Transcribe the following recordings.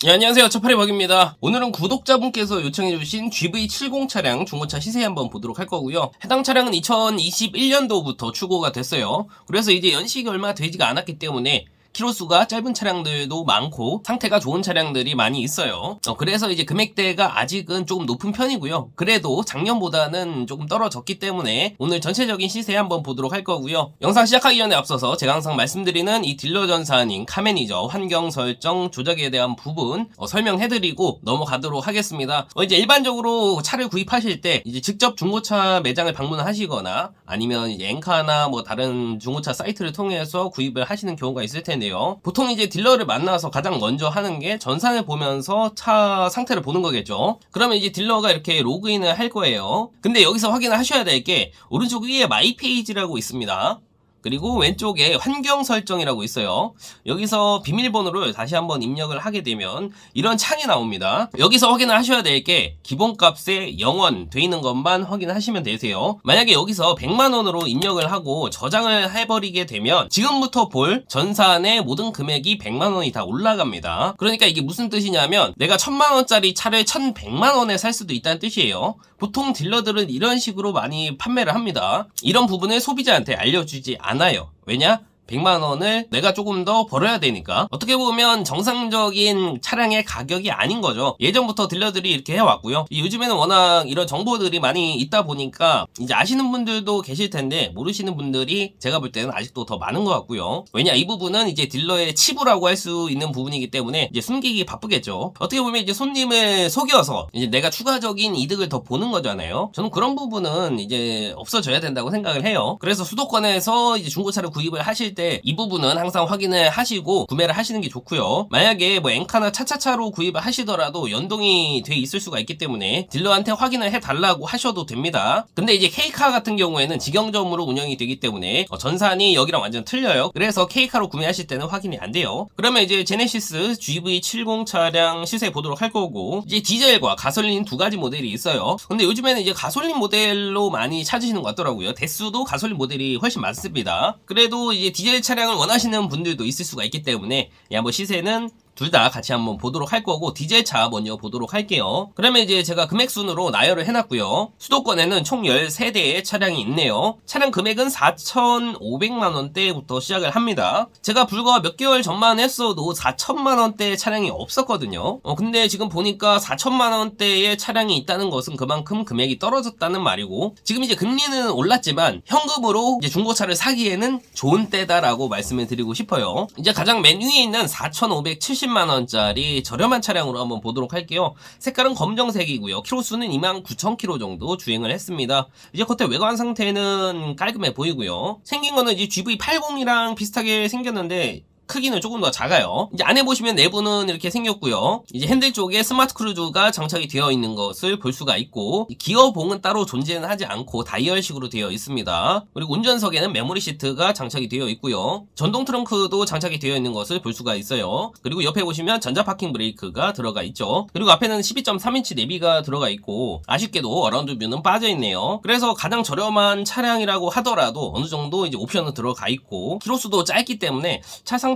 네, 안녕하세요. 첫파리버기입니다. 오늘은 구독자분께서 요청해주신 GV70 차량 중고차 시세 한번 보도록 할 거고요. 해당 차량은 2021년도부터 출고가 됐어요. 그래서 이제 연식이 얼마 되지가 않았기 때문에 키로수가 짧은 차량들도 많고 상태가 좋은 차량들이 많이 있어요. 그래서 이제 금액대가 아직은 조금 높은 편이고요. 그래도 작년보다는 조금 떨어졌기 때문에 오늘 전체적인 시세 한번 보도록 할 거고요. 영상 시작하기 전에 앞서서 제가 항상 말씀드리는 이 딜러 전산인 카매니저 환경 설정 조작에 대한 부분 설명해드리고 넘어가도록 하겠습니다. 이제 일반적으로 차를 구입하실 때 이제 직접 중고차 매장을 방문하시거나 아니면 이제 엔카나 뭐 다른 중고차 사이트를 통해서 구입을 하시는 경우가 있을 텐데 보통 이제 딜러를 만나서 가장 먼저 하는 게 전산을 보면서 차 상태를 보는 거겠죠. 그러면 이제 딜러가 이렇게 로그인을 할 거예요. 근데 여기서 확인을 하셔야 될 게 오른쪽 위에 마이 페이지라고 있습니다. 그리고 왼쪽에 환경 설정이라고 있어요. 여기서 비밀번호를 다시 한번 입력을 하게 되면 이런 창이 나옵니다. 여기서 확인을 하셔야 될 게 기본값에 0원 돼 있는 것만 확인하시면 되세요. 만약에 여기서 100만원으로 입력을 하고 저장을 해버리게 되면 지금부터 볼 전산의 모든 금액이 100만원이 다 올라갑니다. 그러니까 이게 무슨 뜻이냐면 내가 1000만원짜리 차를 1100만원에 살 수도 있다는 뜻이에요. 보통 딜러들은 이런 식으로 많이 판매를 합니다. 이런 부분을 소비자한테 알려주지 않아요. 왜냐? 100만원을 내가 조금 더 벌어야 되니까. 어떻게 보면 정상적인 차량의 가격이 아닌 거죠. 예전부터 딜러들이 이렇게 해왔고요. 요즘에는 워낙 이런 정보들이 많이 있다 보니까 이제 아시는 분들도 계실 텐데 모르시는 분들이 제가 볼 때는 아직도 더 많은 것 같고요. 왜냐, 이 부분은 이제 딜러의 치부라고 할 수 있는 부분이기 때문에 이제 숨기기 바쁘겠죠. 어떻게 보면 이제 손님을 속여서 이제 내가 추가적인 이득을 더 보는 거잖아요. 저는 그런 부분은 이제 없어져야 된다고 생각을 해요. 그래서 수도권에서 이제 중고차를 구입을 하실 때 이 부분은 항상 확인을 하시고 구매를 하시는 게 좋고요. 만약에 뭐 엔카나 차차차로 구입을 하시더라도 연동이 돼 있을 수가 있기 때문에 딜러한테 확인을 해달라고 하셔도 됩니다. 근데 이제 K카 같은 경우에는 직영점으로 운영이 되기 때문에 전산이 여기랑 완전 틀려요. 그래서 K카로 구매하실 때는 확인이 안 돼요. 그러면 이제 제네시스 GV70 차량 시세 보도록 할 거고, 이제 디젤과 가솔린 두 가지 모델이 있어요. 근데 요즘에는 이제 가솔린 모델로 많이 찾으시는 것 같더라고요. 대수도 가솔린 모델이 훨씬 많습니다. 그래도 이제 디젤 차량을 원하시는 분들도 있을 수가 있기 때문에 한번 시세는 둘 다 같이 한번 보도록 할 거고, 디젤차 먼저 보도록 할게요. 그러면 이제 제가 금액 순으로 나열을 해놨고요. 수도권에는 총 13대의 차량이 있네요. 차량 금액은 4,500만원대부터 시작을 합니다. 제가 불과 몇 개월 전만 했어도 4천만원대의 차량이 없었거든요. 근데 지금 보니까 4천만원대의 차량이 있다는 것은 그만큼 금액이 떨어졌다는 말이고, 지금 이제 금리는 올랐지만 현금으로 이제 중고차를 사기에는 좋은 때다라고 말씀을 드리고 싶어요. 이제 가장 맨 위에 있는 4,570만원짜리 저렴한 차량으로 한번 보도록 할게요. 색깔은 검정색이고요. 키로수는 29,000km 정도 주행을 했습니다. 이제 겉에 외관 상태는 깔끔해 보이고요. 생긴 거는 이제 GV80이랑 비슷하게 생겼는데 크기는 조금 더 작아요. 이제 안에 보시면 내부는 이렇게 생겼고요. 이제 핸들 쪽에 스마트 크루즈가 장착이 되어 있는 것을 볼 수가 있고, 기어봉은 따로 존재는 하지 않고 다이얼식으로 되어 있습니다. 그리고 운전석에는 메모리 시트가 장착이 되어 있고요. 전동 트렁크도 장착이 되어 있는 것을 볼 수가 있어요. 그리고 옆에 보시면 전자 파킹 브레이크가 들어가 있죠. 그리고 앞에는 12.3인치 내비가 들어가 있고, 아쉽게도 어라운드 뷰는 빠져 있네요. 그래서 가장 저렴한 차량이라고 하더라도 어느 정도 이제 옵션은 들어가 있고, 키로수도 짧기 때문에 차 상태는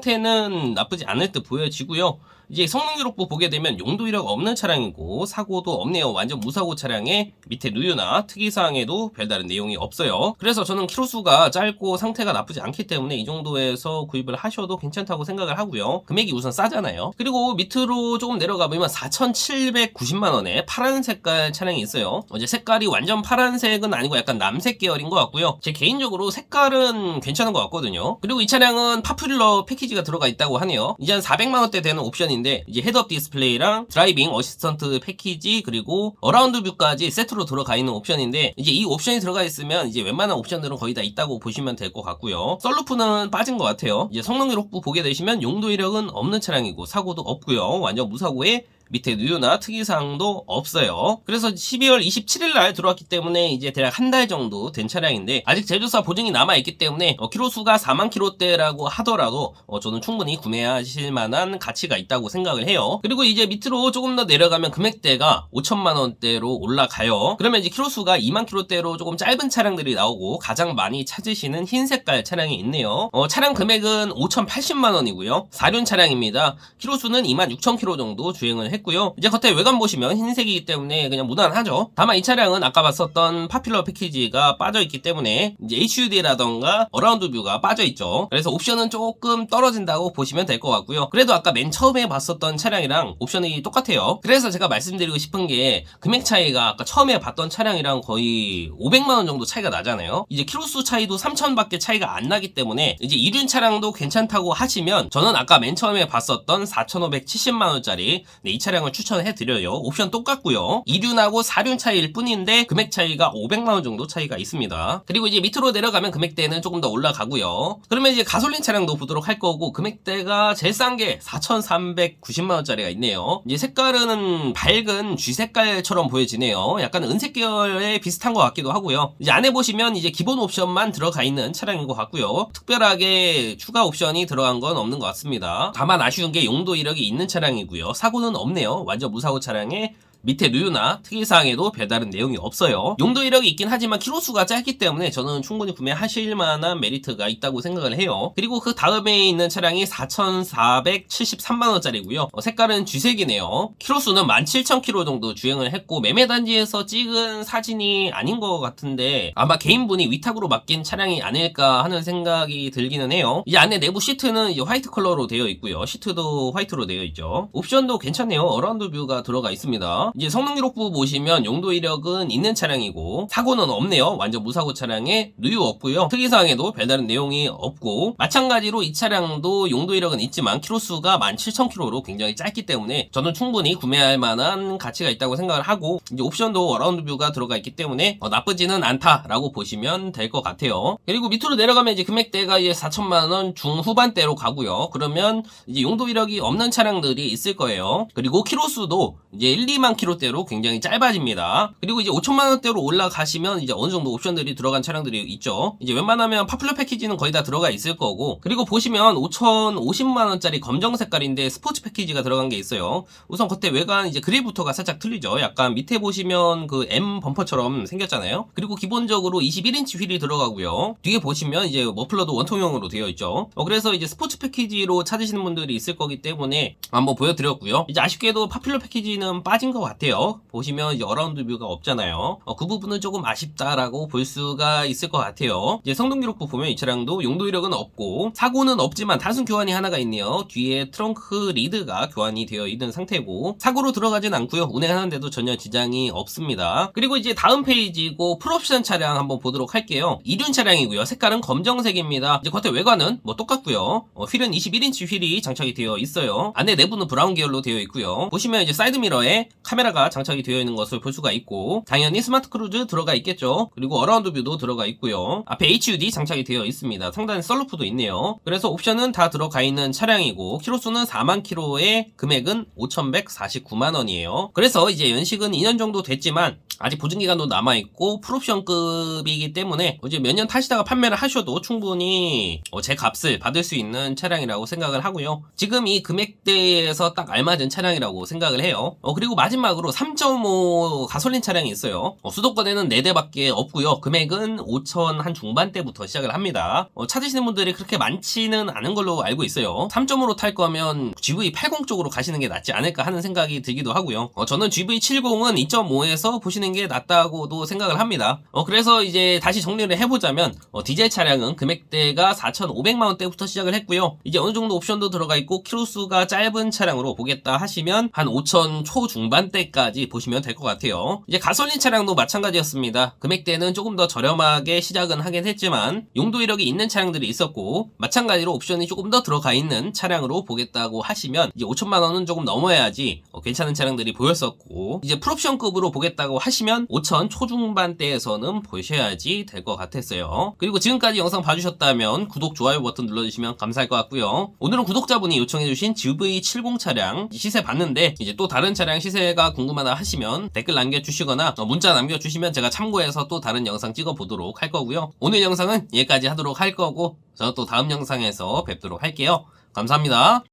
나쁘지 않을 듯 보여지고요. 이제 성능 기록부 보게 되면 용도 이력 없는 차량이고 사고도 없네요. 완전 무사고 차량에 밑에 누유나 특이사항에도 별다른 내용이 없어요. 그래서 저는 키로수가 짧고 상태가 나쁘지 않기 때문에 이 정도에서 구입을 하셔도 괜찮다고 생각을 하고요. 금액이 우선 싸잖아요. 그리고 밑으로 조금 내려가 보면 4,790만원에 파란 색깔 차량이 있어요. 이제 색깔이 완전 파란색은 아니고 약간 남색 계열인 것 같고요. 제 개인적으로 색깔은 괜찮은 것 같거든요. 그리고 이 차량은 파퓰러 패키지가 들어가 있다고 하네요. 이제 한 400만원대 되는 옵션인데 이제 헤드업 디스플레이랑 드라이빙 어시스턴트 패키지 그리고 어라운드 뷰까지 세트로 들어가 있는 옵션인데, 이제 이 옵션이 들어가 있으면 이제 웬만한 옵션들은 거의 다 있다고 보시면 될 것 같고요. 썬루프는 빠진 것 같아요. 이제 성능 기록부 보게 되시면 용도 이력은 없는 차량이고 사고도 없고요. 완전 무사고에 밑에 누유나 특이사항도 없어요. 그래서 12월 27일 날 들어왔기 때문에 이제 대략 한 달 정도 된 차량인데 아직 제조사 보증이 남아있기 때문에 키로수가 4만 킬로대라고 하더라도 저는 충분히 구매하실 만한 가치가 있다고 생각을 해요. 그리고 이제 밑으로 조금 더 내려가면 금액대가 5천만 원대로 올라가요. 그러면 이제 킬로수가 2만 킬로대로 조금 짧은 차량들이 나오고 가장 많이 찾으시는 흰 색깔 차량이 있네요. 차량 금액은 5,080만 원이고요. 4륜 차량입니다. 킬로수는 26,000km 정도 주행을 했고요. 이제 겉에 외관 보시면 흰색이기 때문에 그냥 무난하죠. 다만 이 차량은 아까 봤었던 파퓰러 패키지가 빠져있기 때문에 이제 HUD라던가 어라운드 뷰가 빠져있죠. 그래서 옵션은 조금 떨어진다고 보시면 될 것 같고요. 그래도 아까 맨 처음에 봤었던 차량이랑 옵션이 똑같아요. 그래서 제가 말씀드리고 싶은 게 금액 차이가 아까 처음에 봤던 차량이랑 거의 500만원 정도 차이가 나잖아요. 이제 킬로수 차이도 3,000밖에 차이가 안 나기 때문에 이제 2륜 차량도 괜찮다고 하시면 저는 아까 맨 처음에 봤었던 4,570만원짜리 이 차량을 추천해드려요. 옵션 똑같고요. 2륜하고 4륜 차이일 뿐인데 금액 차이가 500만원 정도 차이가 있습니다. 그리고 이제 밑으로 내려가면 금액대는 조금 더 올라가고요. 그러면 이제 가솔린 차량도 보도록 할 거고 금액대가 제일 싼 게 4,390만원짜리가 있네요. 이제 색깔은 밝은 쥐 색깔처럼 보여지네요. 약간 은색 계열에 비슷한 것 같기도 하고요. 이제 안에 보시면 이제 기본 옵션만 들어가 있는 차량인 것 같고요. 특별하게 추가 옵션이 들어간 건 없는 것 같습니다. 다만 아쉬운 게 용도 이력이 있는 차량이고요. 사고는 없네요. 완전 무사고 차량에 밑에 누유나 특이사항에도 별다른 내용이 없어요. 용도 이력이 있긴 하지만 킬로수가 짧기 때문에 저는 충분히 구매하실 만한 메리트가 있다고 생각을 해요. 그리고 그 다음에 있는 차량이 4,473만원짜리고요. 색깔은 쥐색이네요. 킬로수는 17,000km 정도 주행을 했고 매매단지에서 찍은 사진이 아닌 것 같은데 아마 개인분이 위탁으로 맡긴 차량이 아닐까 하는 생각이 들기는 해요. 이 안에 내부 시트는 이제 화이트 컬러로 되어 있고요. 시트도 화이트로 되어 있죠. 옵션도 괜찮네요. 어라운드 뷰가 들어가 있습니다. 이제 성능 기록부 보시면 용도 이력은 있는 차량이고 사고는 없네요. 완전 무사고 차량에 누유 없고요. 특이사항에도 별다른 내용이 없고 마찬가지로 이 차량도 용도 이력은 있지만 킬로수가 17,000km로 굉장히 짧기 때문에 저는 충분히 구매할 만한 가치가 있다고 생각을 하고 이제 옵션도 어라운드 뷰가 들어가 있기 때문에 나쁘지는 않다라고 보시면 될 것 같아요. 그리고 밑으로 내려가면 이제 금액대가 이제 4천만원 중후반대로 가고요. 그러면 이제 용도 이력이 없는 차량들이 있을 거예요. 그리고 킬로수도 이제 1, 2만 킬로대로 굉장히 짧아집니다. 그리고 이제 5천만원대로 올라가시면 이제 어느 정도 옵션들이 들어간 차량들이 있죠. 이제 웬만하면 파퓰러 패키지는 거의 다 들어가 있을 거고 그리고 보시면 5,050만원짜리 검정 색깔인데 스포츠 패키지가 들어간 게 있어요. 우선 겉에 외관 이제 그릴부터가 살짝 틀리죠. 약간 밑에 보시면 그 M 범퍼처럼 생겼잖아요. 그리고 기본적으로 21인치 휠이 들어가고요. 뒤에 보시면 이제 머플러도 원통형으로 되어 있죠. 그래서 이제 스포츠 패키지로 찾으시는 분들이 있을 거기 때문에 한번 보여드렸고요. 이제 아쉽게도 파퓰러 패키지는 빠진 것 같아요. 보시면 이제 어라운드 뷰가 없잖아요. 그 부분은 조금 아쉽다라고 볼 수가 있을 것 같아요. 이제 성능 기록부 보면 이 차량도 용도 이력은 없고 사고는 없지만 단순 교환이 하나가 있네요. 뒤에 트렁크 리드가 교환이 되어 있는 상태고 사고로 들어가진 않고요. 운행하는데도 전혀 지장이 없습니다. 그리고 이제 다음 페이지고 풀옵션 차량 한번 보도록 할게요. 2륜 차량이고요. 색깔은 검정색입니다. 이제 겉에 외관은 뭐 똑같고요. 휠은 21인치 휠이 장착이 되어 있어요. 안에 내부는 브라운 계열로 되어 있고요. 보시면 이제 사이드 미러에 카메라가 장착이 되어 있는 것을 볼 수가 있고 당연히 스마트 크루즈 들어가 있겠죠. 그리고 어라운드 뷰도 들어가 있고요. 앞에 HUD 장착이 되어 있습니다. 상단에 썬루프도 있네요. 그래서 옵션은 다 들어가 있는 차량이고 키로수는 4만 킬로에 금액은 5,149만원이에요. 그래서 이제 연식은 2년 정도 됐지만 아직 보증기간도 남아있고 풀옵션급이기 때문에 이제 몇 년 타시다가 판매를 하셔도 충분히 제 값을 받을 수 있는 차량이라고 생각을 하고요. 지금 이 금액대에서 딱 알맞은 차량이라고 생각을 해요. 그리고 마지막으로 3.5 가솔린 차량이 있어요. 수도권에는 4대밖에 없고요. 금액은 5천 한 중반대부터 시작을 합니다. 찾으시는 분들이 그렇게 많지는 않은 걸로 알고 있어요. 3.5로 탈 거면 GV80 쪽으로 가시는 게 낫지 않을까 하는 생각이 들기도 하고요. 저는 GV70은 2.5에서 보시는 게 낫다고도 생각을 합니다. 그래서 이제 다시 정리를 해보자면 디젤 차량은 금액대가 4,500만원대부터 시작을 했고요. 이제 어느 정도 옵션도 들어가 있고 키로수가 짧은 차량으로 보겠다 하시면 한 5천 초중반대 차량대까지 보시면 될 것 같아요. 이제 가솔린 차량도 마찬가지였습니다. 금액대는 조금 더 저렴하게 시작은 하긴 했지만 용도 이력이 있는 차량들이 있었고, 마찬가지로 옵션이 조금 더 들어가 있는 차량으로 보겠다고 하시면 이제 5천만 원은 조금 넘어야지 괜찮은 차량들이 보였었고, 이제 풀옵션급으로 보겠다고 하시면 5천 초중반대에서는 보셔야지 될 것 같았어요. 그리고 지금까지 영상 봐주셨다면 구독, 좋아요 버튼 눌러주시면 감사할 것 같고요. 오늘은 구독자분이 요청해주신 GV70 차량 시세 봤는데, 이제 또 다른 차량 시세가 궁금하다 하시면 댓글 남겨주시거나 문자 남겨주시면 제가 참고해서 또 다른 영상 찍어보도록 할 거고요. 오늘 영상은 여기까지 하도록 할 거고, 저는 또 다음 영상에서 뵙도록 할게요. 감사합니다.